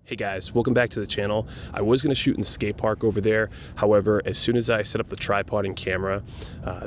Hey guys, welcome back to the channel. I was going to shoot in the skate park over there. However, as soon as I set up the tripod and camera,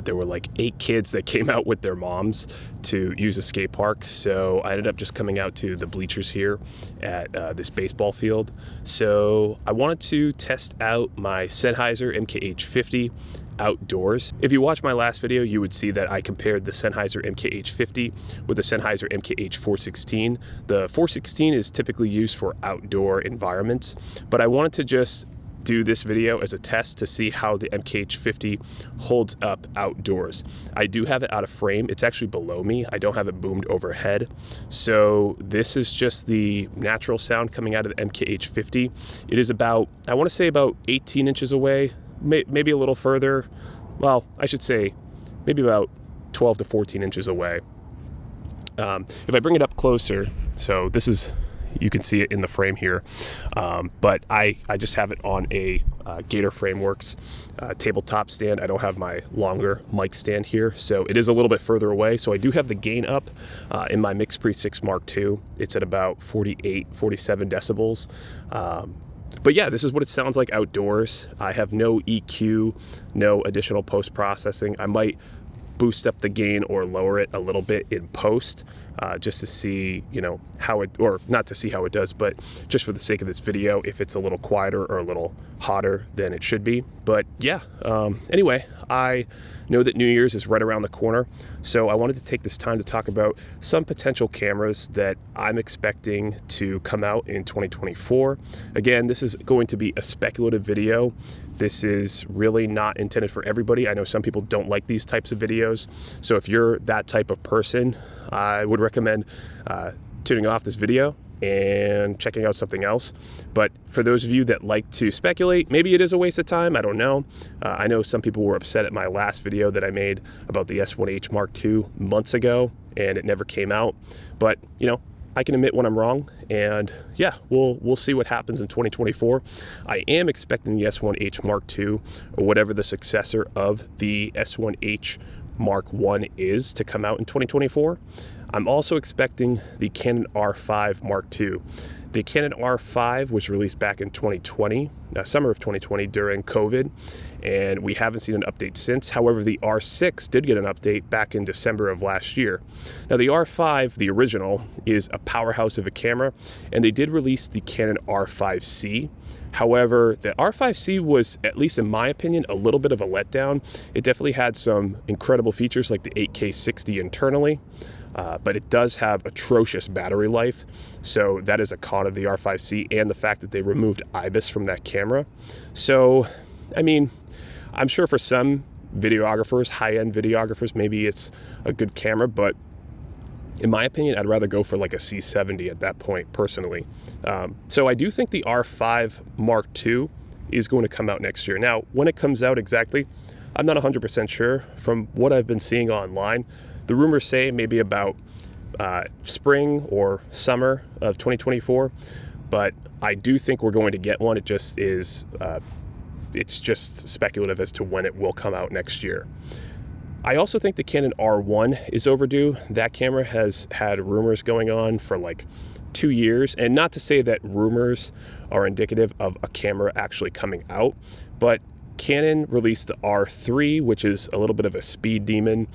there were like 8 kids that came out with their moms to use a skate park. So I ended up just coming out to the bleachers here at this baseball field. So I wanted to test out my Sennheiser MKH50 outdoors. If you watched my last video, you would see that I compared the Sennheiser MKH50 with the Sennheiser MKH416. The 416 is typically used for outdoor environments, but I wanted to just do this video as a test to see how the MKH50 holds up outdoors. I do have it out of frame. It's actually below me. I don't have it boomed overhead. So this is just the natural sound coming out of the MKH50. It is about, I want to say about 18 inches away, maybe a little further. Well, I should say maybe about 12 to 14 inches away. If I bring it up closer, so this is, you can see it in the frame here, but I just have it on a Gator Frameworks tabletop stand. I don't have my longer mic stand here, so it is a little bit further away. So I do have the gain up in my MixPre 6 Mark II. It's at about 48, 47 decibels. But yeah, this is what it sounds like outdoors. I have no EQ, no additional post-processing. I might boost up the gain or lower it a little bit in post just to see, you know, how it, or not to see how it does, but just for the sake of this video, if it's a little quieter or a little hotter than it should be. But yeah, anyway, I know that New Year's is right around the corner, so I wanted to take this time to talk about some potential cameras that I'm expecting to come out in 2024. Again, this is going to be a speculative video. This is really not intended for everybody. I know some people don't like these types of videos, so if you're that type of person, I would recommend tuning off this video and checking out something else. But for those of you that like to speculate, maybe it is a waste of time, I don't know. I know some people were upset at my last video that I made about the S1H Mark II months ago, and it never came out. But, you know, I can admit when I'm wrong, and yeah, we'll see what happens in 2024. I am expecting the S1H Mark II, or whatever the successor of the S1H Mark I is, to come out in 2024. I'm also expecting the Canon R5 Mark II. The Canon R5 was released back in 2020, summer of 2020 during COVID, and we haven't seen an update since. However, the R6 did get an update back in December of last year. Now, the R5, the original, is a powerhouse of a camera, and they did release the Canon R5C. However, the R5C was, at least in my opinion, a little bit of a letdown. It definitely had some incredible features like the 8K60 internally, but it does have atrocious battery life. So that is a con of the R5C, and the fact that they removed IBIS from that camera. So, I mean, I'm sure for some videographers, high-end videographers, maybe it's a good camera, but in my opinion, I'd rather go for like a C70 at that point, personally. So I do think the R5 Mark II is going to come out next year. Now, when it comes out exactly, I'm not 100% sure. From what I've been seeing online, the rumors say maybe about spring or summer of 2024, but I do think we're going to get one. It just is, it's just speculative as to when it will come out next year. I also think the Canon R1 is overdue. That camera has had rumors going on for like 2 years, and not to say that rumors are indicative of a camera actually coming out, but Canon released the R3, which is a little bit of a speed demon.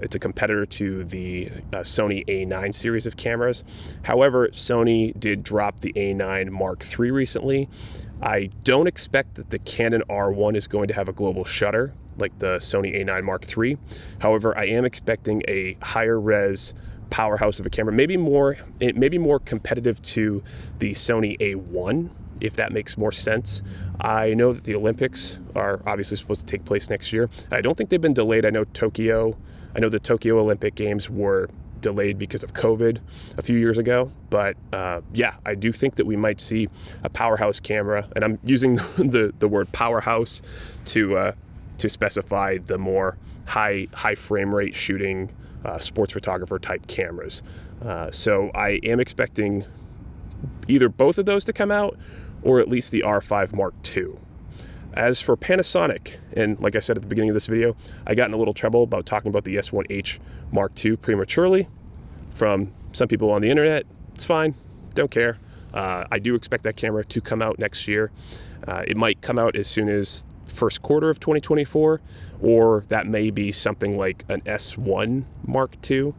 It's a competitor to the Sony A9 series of cameras. However, Sony did drop the A9 Mark III recently. I don't expect that the Canon R1 is going to have a global shutter like the Sony A9 Mark III. However, I am expecting a higher res powerhouse of a camera, maybe more competitive to the Sony A1, if that makes more sense. I know that the Olympics are obviously supposed to take place next year. I don't think they've been delayed. I know the Tokyo Olympic Games were delayed because of COVID a few years ago, but yeah, I do think that we might see a powerhouse camera, and I'm using the word powerhouse to specify the more high frame rate shooting sports photographer type cameras. So I am expecting either both of those to come out, or at least the R5 Mark II. As for Panasonic, and like I said at the beginning of this video, I got in a little trouble about talking about the S1H Mark II prematurely from some people on the internet. It's fine, don't care. I do expect that camera to come out next year. It might come out as soon as first quarter of 2024, or that may be something like an S1 Mark II.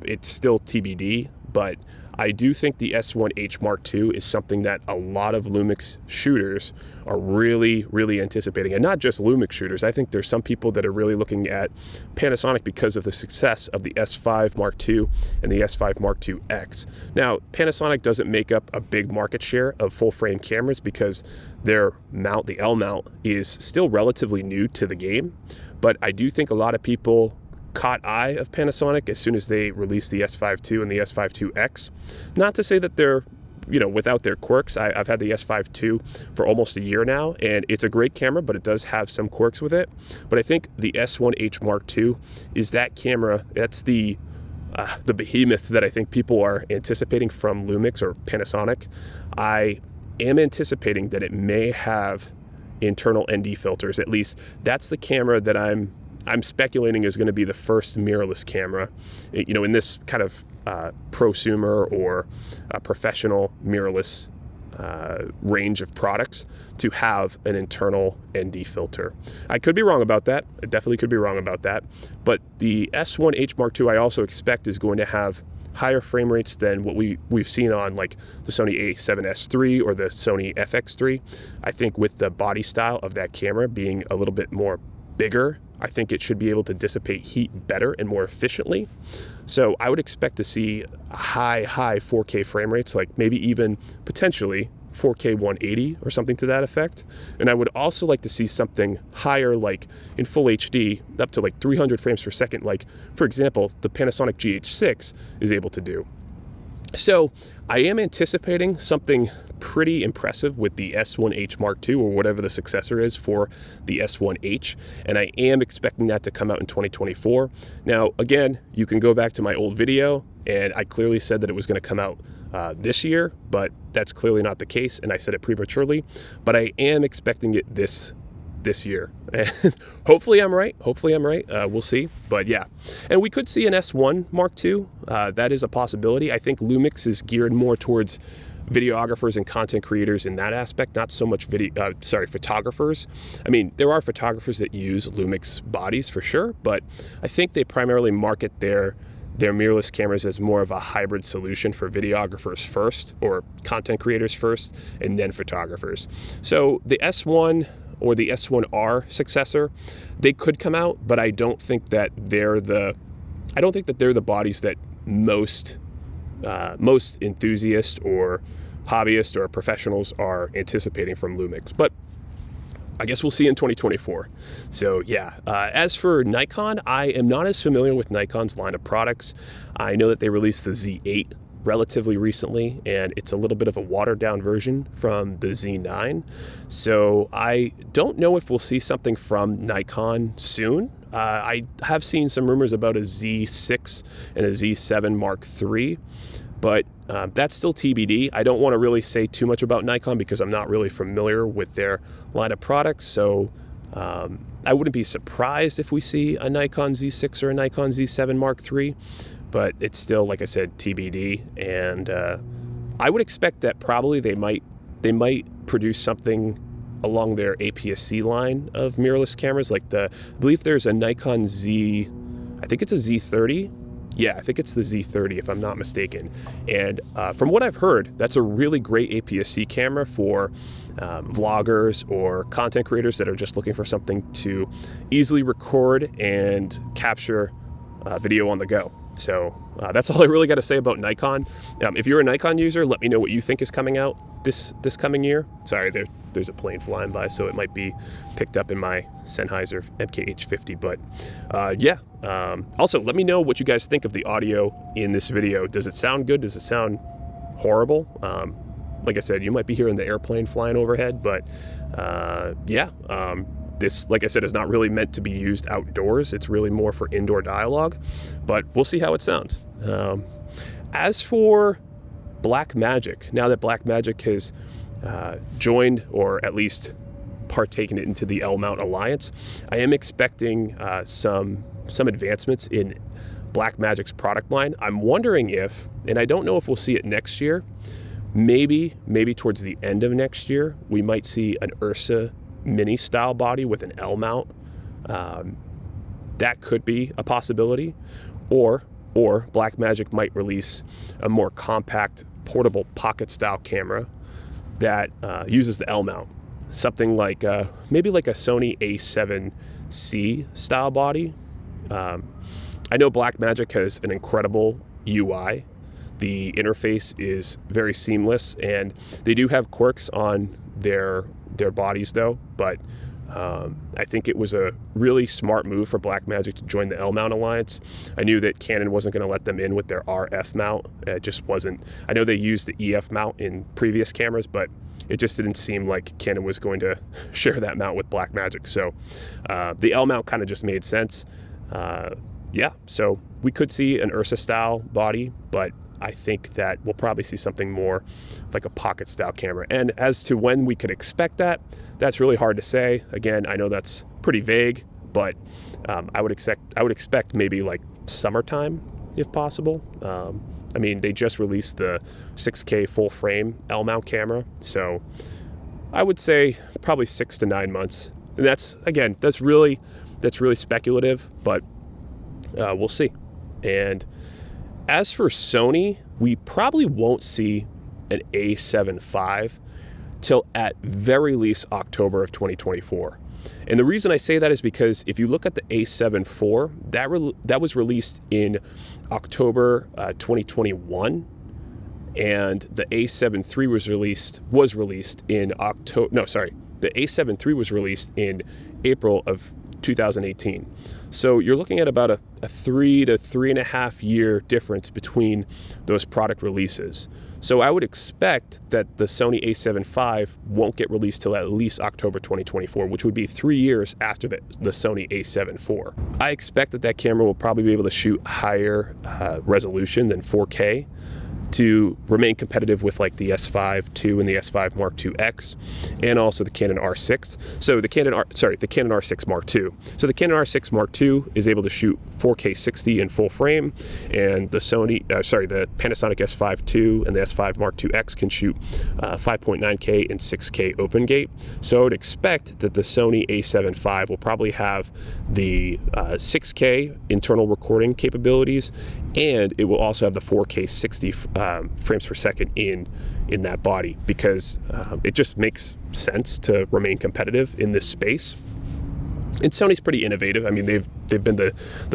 It's still TBD, but I do think the S1H Mark II is something that a lot of Lumix shooters are really, really anticipating. And not just Lumix shooters. I think there's some people that are really looking at Panasonic because of the success of the S5 Mark II and the S5 Mark II X. Now, Panasonic doesn't make up a big market share of full-frame cameras because their mount, the L mount, is still relatively new to the game. But I do think a lot of people caught eye of Panasonic as soon as they released the S5 II and the S5 IIX. Not to say that they're, without their quirks. I've had the S5 II for almost a year now, and it's a great camera, but it does have some quirks with it. But I think the S1H Mark II is that camera. That's the behemoth that I think people are anticipating from Lumix or Panasonic. I am anticipating that it may have internal ND filters. At least that's the camera that I'm speculating is going to be the first mirrorless camera, in this kind of prosumer or professional mirrorless range of products to have an internal ND filter. I could be wrong about that. I definitely could be wrong about that. But the S1H Mark II I also expect is going to have higher frame rates than what we've seen on like the Sony a7S III or the Sony FX3. I think with the body style of that camera being a little bit more bigger, I think it should be able to dissipate heat better and more efficiently. So I would expect to see high 4K frame rates, like maybe even potentially 4K 180 or something to that effect. And I would also like to see something higher, like in full HD, up to like 300 frames per second, like, for example, the Panasonic GH6 is able to do. So I am anticipating something pretty impressive with the S1H Mark II, or whatever the successor is for the S1H, and I am expecting that to come out in 2024. Now, again, you can go back to my old video, and I clearly said that it was going to come out this year, but that's clearly not the case, and I said it prematurely, but I am expecting it this year. And hopefully I'm right. We'll see. But yeah, and we could see an S1 Mark II. That is a possibility. I think Lumix is geared more towards videographers and content creators in that aspect, not so much photographers. I mean, there are photographers that use Lumix bodies for sure, but I think they primarily market their mirrorless cameras as more of a hybrid solution for videographers first, or content creators first, and then photographers. So the S1 or the S1R successor, they could come out, but I don't think that they're the bodies that most enthusiasts or hobbyists or professionals are anticipating from Lumix. But I guess we'll see in 2024. So yeah, as for Nikon, I am not as familiar with Nikon's line of products. I know that they released the Z8 relatively recently, and it's a little bit of a watered down version from the Z9. So I don't know if we'll see something from Nikon soon. I have seen some rumors about a Z6 and a Z7 Mark III, but that's still TBD. I don't want to really say too much about Nikon because I'm not really familiar with their line of products. So I wouldn't be surprised if we see a Nikon Z6 or a Nikon Z7 Mark III, but it's still, like I said, TBD. And I would expect that probably they might produce something along their APS-C line of mirrorless cameras. Like I believe there's a Nikon Z, I think it's a Z30. Yeah, I think it's the Z30 if I'm not mistaken. And from what I've heard, that's a really great APS-C camera for vloggers or content creators that are just looking for something to easily record and capture video on the go. So that's all I really got to say about Nikon. If you're a Nikon user, let me know what you think is coming out this coming year. Sorry, there's a plane flying by, so it might be picked up in my Sennheiser MKH50. But yeah, also let me know what you guys think of the audio in this video. Does it sound good? Does it sound horrible? Like I said, you might be hearing the airplane flying overhead, but yeah. This, like I said, is not really meant to be used outdoors. It's really more for indoor dialogue, but we'll see how it sounds. As for Blackmagic, now that Blackmagic has joined, or at least partaken into the L-mount alliance, I am expecting some advancements in Blackmagic's product line. I'm wondering if, and I don't know if we'll see it next year, maybe towards the end of next year, we might see an Ursa mini style body with an L mount. That could be a possibility. Or Blackmagic might release a more compact, portable pocket style camera that uses the L mount. Something like maybe like a Sony A7C style body. I know Blackmagic has an incredible UI. The interface is very seamless, and they do have quirks on their bodies though, but I think it was a really smart move for Blackmagic to join the L-mount alliance. I knew that Canon wasn't going to let them in with their RF mount. It just wasn't. I know they used the EF mount in previous cameras, but it just didn't seem like Canon was going to share that mount with Blackmagic. So the L mount kind of just made sense. Yeah, so we could see an Ursa style body, but I think that we'll probably see something more like a pocket style camera. And as to when we could expect that, that's really hard to say. Again, I know that's pretty vague, but I would expect maybe like summertime if possible. I mean, they just released the 6K full frame L mount camera, so I would say probably 6 to 9 months. And that's really speculative, but we'll see. And as for Sony, we probably won't see an A7 IV till at very least October of 2024. And the reason I say that is because if you look at the A7 IV, that was released in October 2021, and the A7 III was released in October. No, sorry, the A7 III was released in April of 2018. So you're looking at about a 3 to 3.5 year difference between those product releases. So I would expect that the Sony A7 V won't get released till at least October 2024, which would be 3 years after the Sony A7 IV. I expect that camera will probably be able to shoot higher resolution than 4K to remain competitive with like the S5 II and the S5 Mark II X, and also the Canon R6. So the Canon R6 Mark II. So the Canon R6 Mark II is able to shoot 4K 60 in full frame, and the the Panasonic S5 II and the S5 Mark II X can shoot 5.9K and 6K open gate. So I would expect that the Sony A7 V will probably have the 6K internal recording capabilities, and it will also have the 4K 60 frames per second in that body, because it just makes sense to remain competitive in this space. And Sony's pretty innovative. I mean, they've been the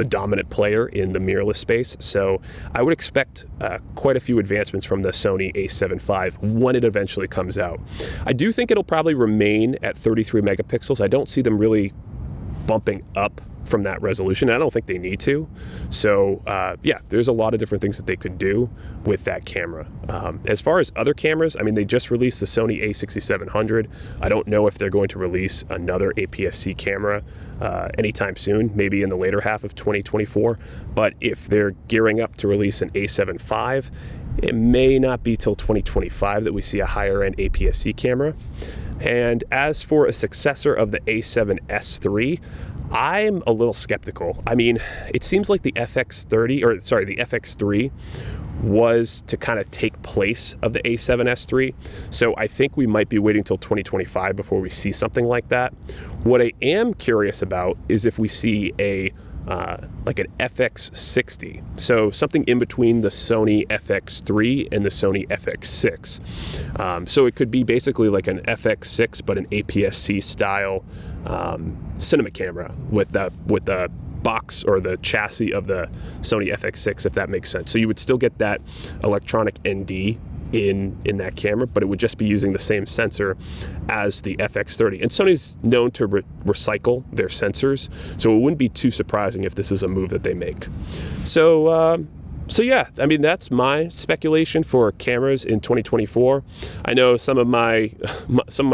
dominant player in the mirrorless space. So I would expect quite a few advancements from the Sony A7 V when it eventually comes out. I do think it'll probably remain at 33 megapixels. I don't see them really bumping up from that resolution. I don't think they need to. So yeah, there's a lot of different things that they could do with that camera. As far as other cameras, I mean, they just released the Sony a6700. I don't know if they're going to release another APS-C camera anytime soon, maybe in the later half of 2024. But if they're gearing up to release an A7 V, it may not be till 2025 that we see a higher end APS-C camera. And as for a successor of the A7S III, I'm a little skeptical. I mean, it seems like the FX3 was to kind of take place of the A7S III. So I think we might be waiting till 2025 before we see something like that. What I am curious about is if we see like an FX60, so something in between the Sony FX3 and the Sony FX6. So it could be basically like an FX6 but an APS-C style cinema camera with the box or the chassis of the Sony FX6, if that makes sense. So you would still get that electronic ND in that camera, but it would just be using the same sensor as the FX30. And Sony's known to recycle their sensors, so it wouldn't be too surprising if this is a move that they make. So yeah, I mean, that's my speculation for cameras in 2024. I know some of my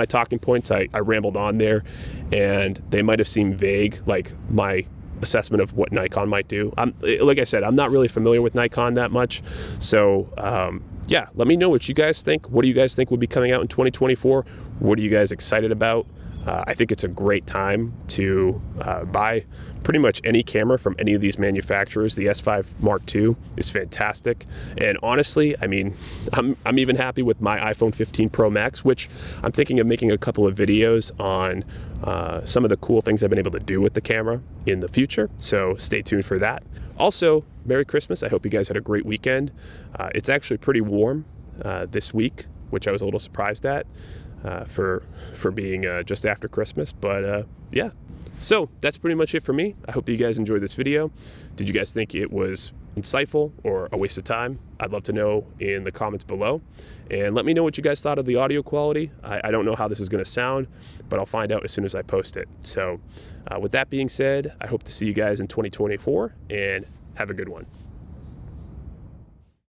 talking points, I rambled on there, and they might have seemed vague, like my assessment of what Nikon might do. Like I said, I'm not really familiar with Nikon that much, so yeah, let me know what you guys think. What do you guys think will be coming out in 2024? What are you guys excited about? I think it's a great time to buy pretty much any camera from any of these manufacturers. The S5 Mark II is fantastic. And honestly, I mean, I'm even happy with my iPhone 15 Pro Max, which I'm thinking of making a couple of videos on some of the cool things I've been able to do with the camera in the future. So stay tuned for that. Also, Merry Christmas. I hope you guys had a great weekend. It's actually pretty warm this week, which I was a little surprised at. For being just after Christmas, but yeah. So that's pretty much it for me. I hope you guys enjoyed this video. Did you guys think it was insightful or a waste of time? I'd love to know in the comments below, and let me know what you guys thought of the audio quality. I don't know how this is going to sound, but I'll find out as soon as I post it. So with that being said, I hope to see you guys in 2024, and have a good one.